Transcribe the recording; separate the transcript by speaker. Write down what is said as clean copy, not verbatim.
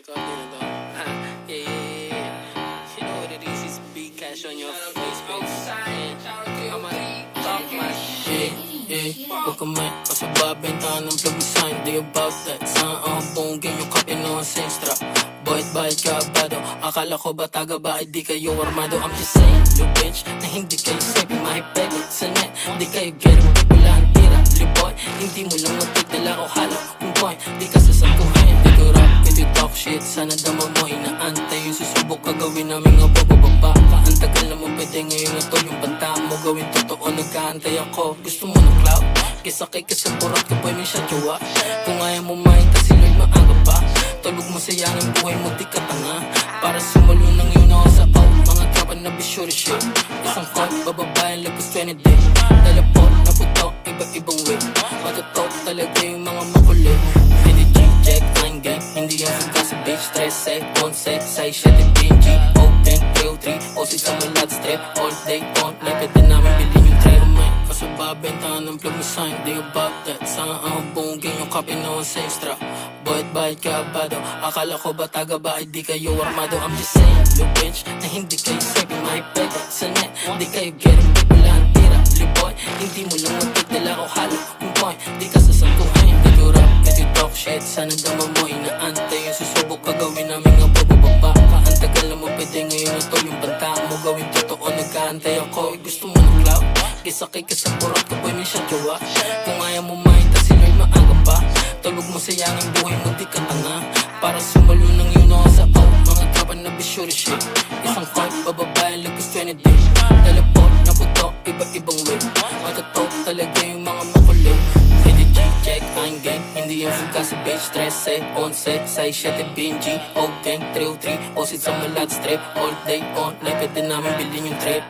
Speaker 1: Record din na to. Yeah. You know what it is, it's big cash on your face, baby. I'ma talk my shit. Huwag ka may kasababentahan ng plug sign. Di about that. Saan ang bongin yung copy ng Sinstra. Boy't bahit ka abado. Akala ko ba taga ba ay di kayo armado. I'm just saying, you bitch, na hindi kayo safe. Mahipeg sa net, di kayo getting wala ang tira. Liboy, hindi mo lang magtitila ko halo. Yung point, di ka sasaguhin. Di ko rap, hindi talk shit. Sana dama mo inaantay. Yung susubok ka gawin namin nga bababa ka. Ang tagal na mo pwede ngayon na to. Yung banta mo gawin totoo, nagkaantay ako. Gusto mo ng cloud? Kisakay ka sa burat ka boy, may siya jowa. Kung ayaw mo makita sila'y maaga pa. Tulog mo sayang ang buhay mo, di ka tanga. Para sumulo ng yun ako sa out. Mga tropa na bisyo shit. Isang call, bababayan lagos 20 day. Dalapot, naputok, iba-ibang way. Matutok talaga yung mga makulit. Hindi check, line gang. Hindi yan suga sa bitch. 13, 11, 6, 7, PNG. Open, 303, o 6 sa malat strip. All day, on, like pwede namin bilhin yung tray. Kasababentahan ng plug sign. Di about that. Saan ang bongin yung copy ng Sinstra. Boy't bahit ka abado. Akala ko ba taga ba ay di kayo armado. I'm just saying, you bitch, na hindi kayo safe. Mahipeg sa net, di kayo getting wala ang tira. Liboy, hindi mo lang magtitila ko halo. Yung point, di ka sasaguhin. Di ko rap, di talk shit. Sana dama mo inaantay. Yung susubok ka gawin namin nga bababa ka. Ang tagal na mo pwede ngayon ito. Yung banta mo gawin totoo, nagkaantay ako. Gusto mo ng cloud? Kisakay ka sa burat ka boy, may siya jowa. Kung ayaw mo makita sila'y maaga pa. Tulog mo sayang ang buhay mo, di ka tanga. Para sumulo ng yun ako sa out. Mga tropa na bisyo shit. Isang call, bababayan lagos 20 day. Dalapot, naputok, iba-ibang way. Matatok talaga yung mga makulit. Hindi check, ang gang. Hindi yung suga sa bitch. 13, 11, 6, 7, PNG. O gang, 303, o sit sa malat strip. All day on, like pwede namin bilhin yung trip.